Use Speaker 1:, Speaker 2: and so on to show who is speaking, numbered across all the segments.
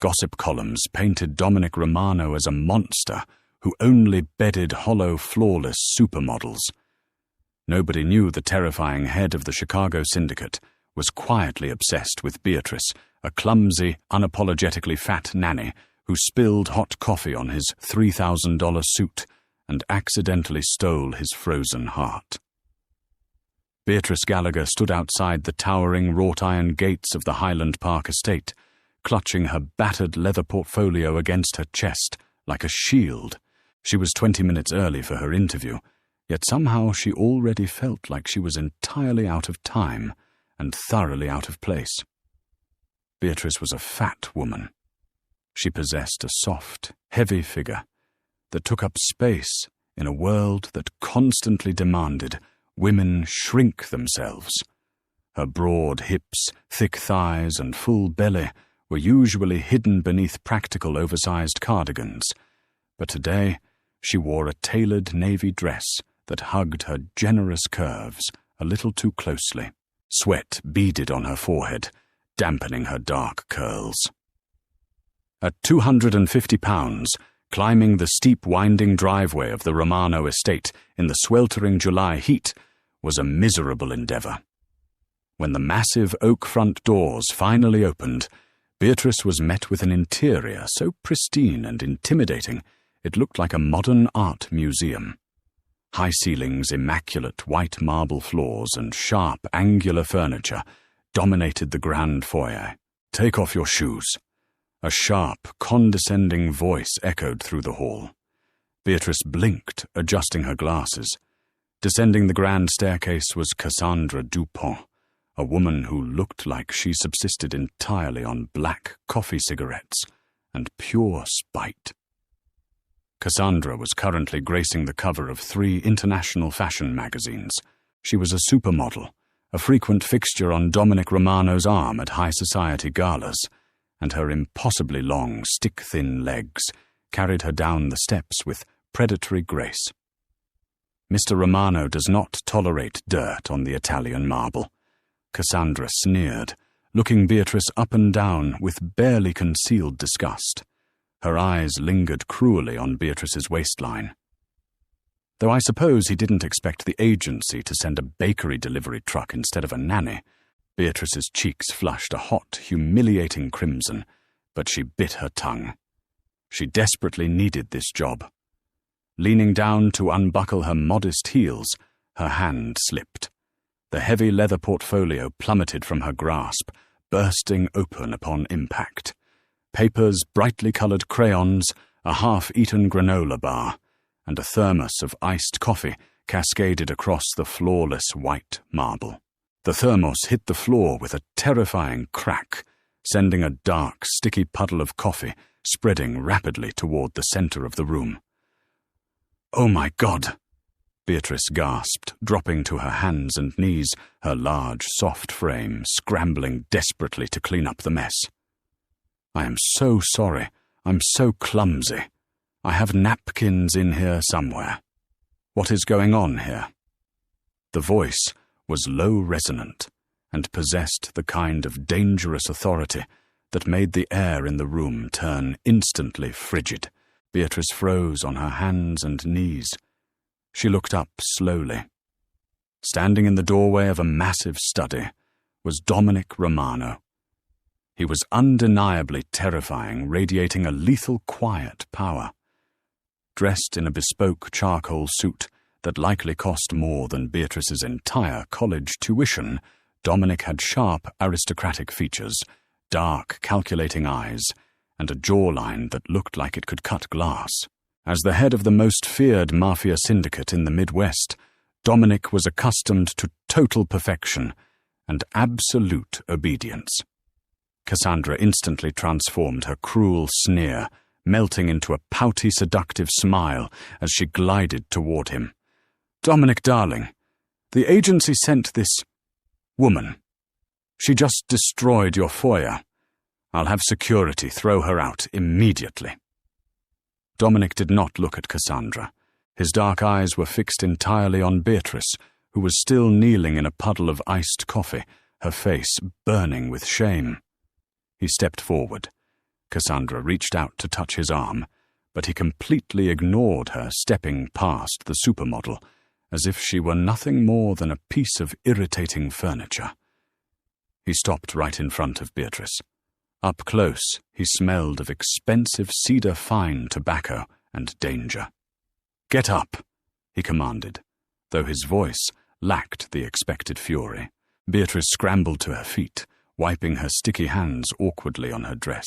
Speaker 1: Gossip columns painted Dominic Romano as a monster who only bedded hollow, flawless supermodels. Nobody knew the terrifying head of the Chicago syndicate was quietly obsessed with Beatrice, a clumsy, unapologetically fat nanny who spilled hot coffee on his $3,000 suit and accidentally stole his frozen heart. Beatrice Gallagher stood outside the towering wrought-iron gates of the Highland Park estate, clutching her battered leather portfolio against her chest like a shield. She was 20 minutes early for her interview, yet somehow she already felt like she was entirely out of time and thoroughly out of place. Beatrice was a fat woman. She possessed a soft, heavy figure that took up space in a world that constantly demanded women shrink themselves. Her broad hips, thick thighs, and full belly were usually hidden beneath practical oversized cardigans, but today she wore a tailored navy dress that hugged her generous curves a little too closely. Sweat beaded on her forehead, dampening her dark curls. At 250 pounds, climbing the steep winding driveway of the Romano estate in the sweltering July heat was a miserable endeavor. When the massive oak front doors finally opened, Beatrice was met with an interior so pristine and intimidating it looked like a modern art museum. High ceilings, immaculate white marble floors, and sharp, angular furniture dominated the grand foyer. "Take off your shoes." A sharp, condescending voice echoed through the hall. Beatrice blinked, adjusting her glasses. Descending the grand staircase was Cassandra Dupont, a woman who looked like she subsisted entirely on black coffee cigarettes and pure spite. Cassandra was currently gracing the cover of 3 international fashion magazines. She was a supermodel, a frequent fixture on Dominic Romano's arm at high society galas, and her impossibly long, stick-thin legs carried her down the steps with predatory grace. "Mr. Romano does not tolerate dirt on the Italian marble," Cassandra sneered, looking Beatrice up and down with barely concealed disgust. Her eyes lingered cruelly on Beatrice's waistline. Though I suppose he didn't expect the agency to send a bakery delivery truck instead of a nanny, Beatrice's cheeks flushed a hot, humiliating crimson, but she bit her tongue. She desperately needed this job. Leaning down to unbuckle her modest heels, her hand slipped. The heavy leather portfolio plummeted from her grasp, bursting open upon impact. Papers, brightly coloured crayons, a half-eaten granola bar, and a thermos of iced coffee cascaded across the flawless white marble. The thermos hit the floor with a terrifying crack, sending a dark, sticky puddle of coffee spreading rapidly toward the centre of the room. "Oh my God!" Beatrice gasped, dropping to her hands and knees, her large, soft frame scrambling desperately to clean up the mess. "I am so sorry. I'm so clumsy. I have napkins in here somewhere. What is going on here?" The voice was low resonant and possessed the kind of dangerous authority that made the air in the room turn instantly frigid. Beatrice froze on her hands and knees. She looked up slowly. Standing in the doorway of a massive study was Dominic Romano. He was undeniably terrifying, radiating a lethal quiet power. Dressed in a bespoke charcoal suit that likely cost more than Beatrice's entire college tuition, Dominic had sharp, aristocratic features, dark, calculating eyes, and a jawline that looked like it could cut glass. As the head of the most feared mafia syndicate in the Midwest, Dominic was accustomed to total perfection and absolute obedience. Cassandra instantly transformed her cruel sneer, melting into a pouty, seductive smile as she glided toward him. "Dominic, darling, the agency sent this woman. She just destroyed your foyer. I'll have security throw her out immediately." Dominic did not look at Cassandra. His dark eyes were fixed entirely on Beatrice, who was still kneeling in a puddle of iced coffee, her face burning with shame. He stepped forward, Cassandra reached out to touch his arm, but he completely ignored her, stepping past the supermodel, as if she were nothing more than a piece of irritating furniture. He stopped right in front of Beatrice. Up close, he smelled of expensive cedar fine tobacco and danger. "Get up," he commanded, though his voice lacked the expected fury. Beatrice scrambled to her feet, wiping her sticky hands awkwardly on her dress.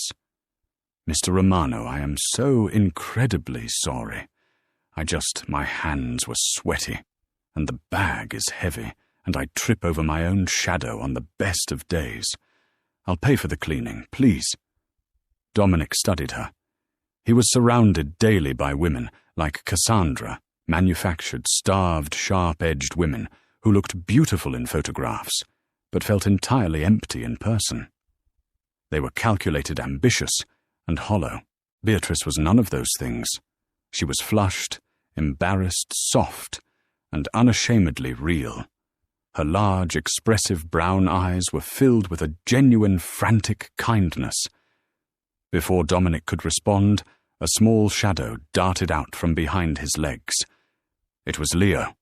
Speaker 1: "Mr. Romano, I am so incredibly sorry. My hands were sweaty, and the bag is heavy, and I trip over my own shadow on the best of days. I'll pay for the cleaning, please." Dominic studied her. He was surrounded daily by women like Cassandra, manufactured, starved, sharp-edged women who looked beautiful in photographs, but felt entirely empty in person. They were calculated, ambitious, and hollow. Beatrice was none of those things. She was flushed, embarrassed, soft, and unashamedly real. Her large, expressive brown eyes were filled with a genuine, frantic kindness. Before Dominic could respond, a small shadow darted out from behind his legs. It was Leo.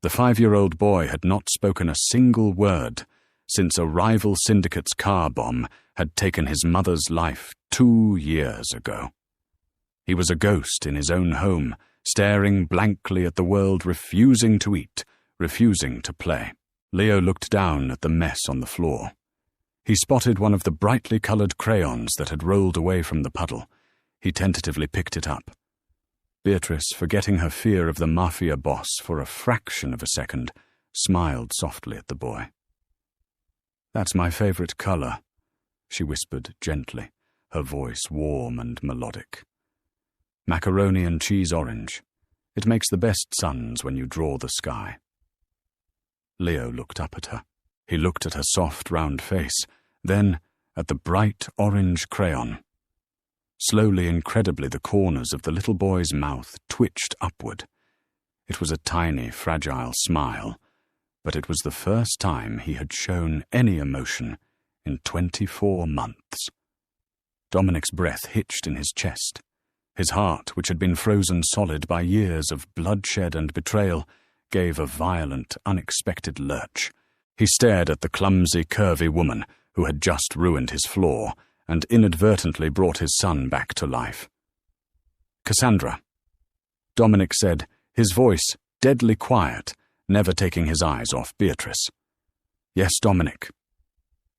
Speaker 1: The 5-year-old boy had not spoken a single word since a rival syndicate's car bomb had taken his mother's life 2 years ago. He was a ghost in his own home, staring blankly at the world, refusing to eat, refusing to play. Leo looked down at the mess on the floor. He spotted one of the brightly colored crayons that had rolled away from the puddle. He tentatively picked it up. Beatrice, forgetting her fear of the mafia boss for a fraction of a second, smiled softly at the boy. "That's my favorite color," she whispered gently, her voice warm and melodic. "Macaroni and cheese orange. It makes the best suns when you draw the sky." Leo looked up at her. He looked at her soft, round face, then at the bright orange crayon. Slowly, incredibly, the corners of the little boy's mouth twitched upward. It was a tiny, fragile smile, but it was the first time he had shown any emotion in 24 months. Dominic's breath hitched in his chest. His heart, which had been frozen solid by years of bloodshed and betrayal, gave a violent, unexpected lurch. He stared at the clumsy, curvy woman who had just ruined his floor and inadvertently brought his son back to life. "Cassandra," Dominic said, his voice deadly quiet, never taking his eyes off Beatrice. "Yes, Dominic."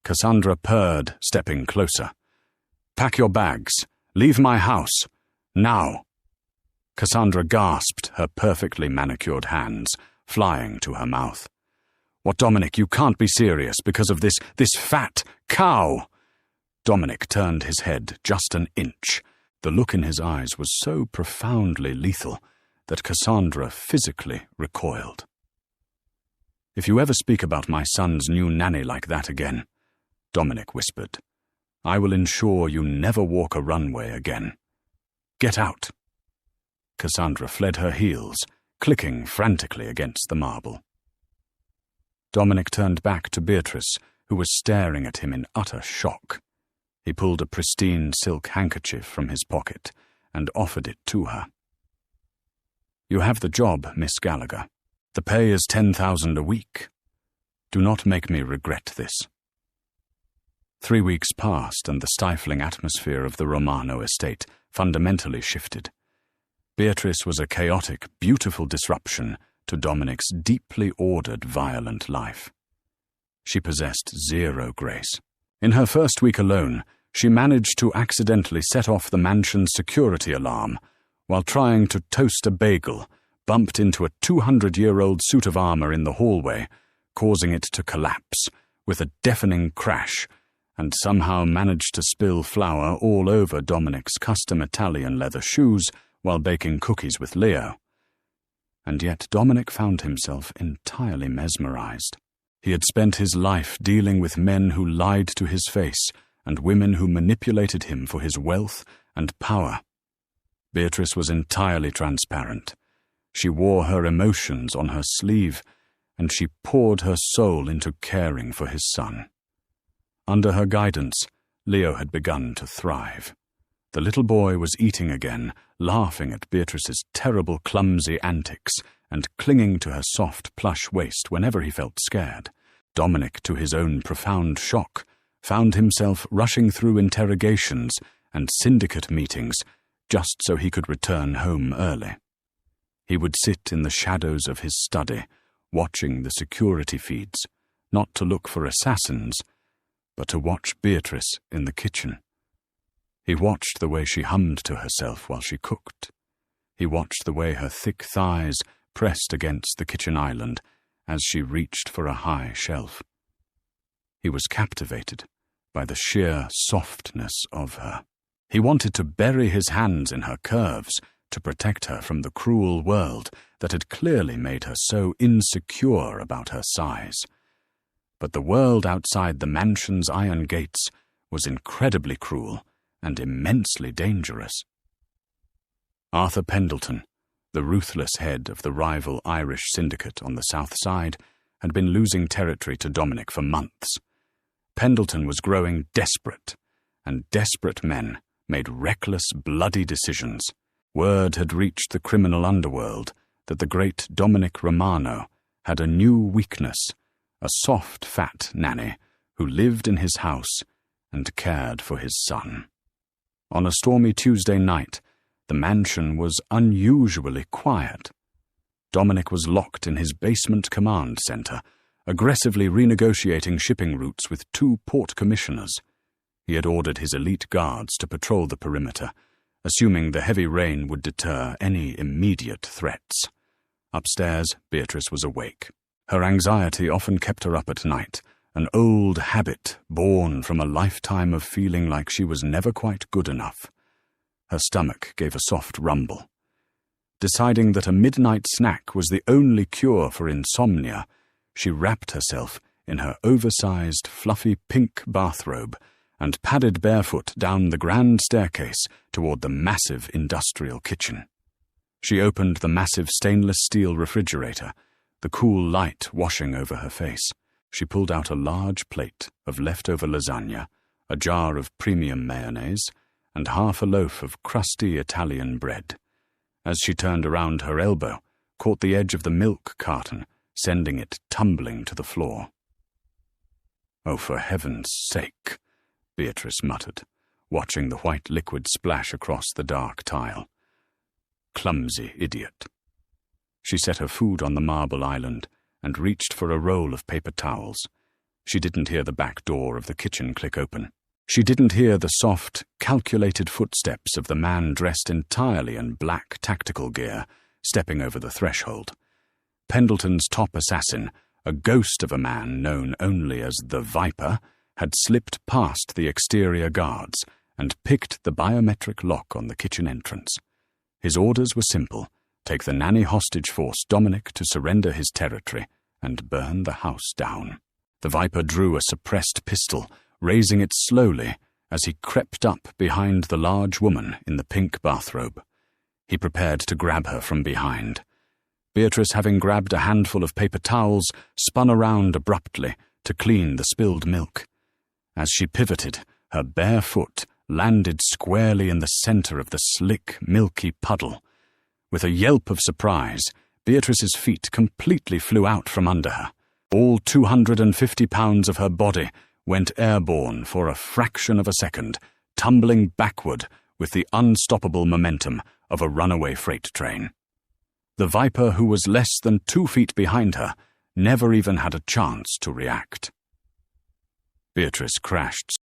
Speaker 1: Cassandra purred, stepping closer. "Pack your bags. Leave my house. Now." Cassandra gasped, her perfectly manicured hands flying to her mouth. "What, Dominic, you can't be serious because of this fat cow." Dominic turned his head just an inch. The look in his eyes was so profoundly lethal that Cassandra physically recoiled. "If you ever speak about my son's new nanny like that again," Dominic whispered, "I will ensure you never walk a runway again. Get out." Cassandra fled her heels, clicking frantically against the marble. Dominic turned back to Beatrice, who was staring at him in utter shock. He pulled a pristine silk handkerchief from his pocket and offered it to her. "You have the job, Miss Gallagher. The pay is 10,000 a week. Do not make me regret this." 3 weeks passed, and the stifling atmosphere of the Romano estate fundamentally shifted. Beatrice was a chaotic, beautiful disruption to Dominic's deeply ordered, violent life. She possessed zero grace. In her first week alone, she managed to accidentally set off the mansion's security alarm while trying to toast a bagel, bumped into a 200-year-old suit of armor in the hallway, causing it to collapse with a deafening crash, and somehow managed to spill flour all over Dominic's custom Italian leather shoes while baking cookies with Leo. And yet Dominic found himself entirely mesmerized. He had spent his life dealing with men who lied to his face and women who manipulated him for his wealth and power. Beatrice was entirely transparent. She wore her emotions on her sleeve, and she poured her soul into caring for his son. Under her guidance, Leo had begun to thrive. The little boy was eating again, laughing at Beatrice's terrible clumsy antics and clinging to her soft plush waist whenever he felt scared. Dominic, to his own profound shock, found himself rushing through interrogations and syndicate meetings just so he could return home early. He would sit in the shadows of his study, watching the security feeds, not to look for assassins, but to watch Beatrice in the kitchen. He watched the way she hummed to herself while she cooked. He watched the way her thick thighs pressed against the kitchen island as she reached for a high shelf. He was captivated by the sheer softness of her. He wanted to bury his hands in her curves to protect her from the cruel world that had clearly made her so insecure about her size. But the world outside the mansion's iron gates was incredibly cruel and immensely dangerous. Arthur Pendleton, the ruthless head of the rival Irish syndicate on the South Side, had been losing territory to Dominic for months. Pendleton was growing desperate, and desperate men made reckless, bloody decisions. Word had reached the criminal underworld that the great Dominic Romano had a new weakness, a soft, fat nanny who lived in his house and cared for his son. On a stormy Tuesday night, the mansion was unusually quiet. Dominic was locked in his basement command center, aggressively renegotiating shipping routes with 2 port commissioners. He had ordered his elite guards to patrol the perimeter, assuming the heavy rain would deter any immediate threats. Upstairs, Beatrice was awake. Her anxiety often kept her up at night, an old habit born from a lifetime of feeling like she was never quite good enough. Her stomach gave a soft rumble. Deciding that a midnight snack was the only cure for insomnia, she wrapped herself in her oversized, fluffy pink bathrobe and padded barefoot down the grand staircase toward the massive industrial kitchen. She opened the massive stainless steel refrigerator, the cool light washing over her face. She pulled out a large plate of leftover lasagna, a jar of premium mayonnaise, and half a loaf of crusty Italian bread. As she turned around, her elbow caught the edge of the milk carton, sending it tumbling to the floor. "Oh, for heaven's sake," Beatrice muttered, watching the white liquid splash across the dark tile. Clumsy idiot. She set her food on the marble island and reached for a roll of paper towels. She didn't hear the back door of the kitchen click open. She didn't hear the soft, calculated footsteps of the man dressed entirely in black tactical gear, stepping over the threshold. Pendleton's top assassin, a ghost of a man known only as the Viper, had slipped past the exterior guards and picked the biometric lock on the kitchen entrance. His orders were simple: take the nanny hostage, force Dominic to surrender his territory, and burn the house down. The Viper drew a suppressed pistol, raising it slowly as he crept up behind the large woman in the pink bathrobe. He prepared to grab her from behind. Beatrice, having grabbed a handful of paper towels, spun around abruptly to clean the spilled milk. As she pivoted, her bare foot landed squarely in the center of the slick, milky puddle. With a yelp of surprise, Beatrice's feet completely flew out from under her. All 250 pounds of her body went airborne for a fraction of a second, tumbling backward with the unstoppable momentum of a runaway freight train. The Viper, who was less than 2 feet behind her, never even had a chance to react. Beatrice crashed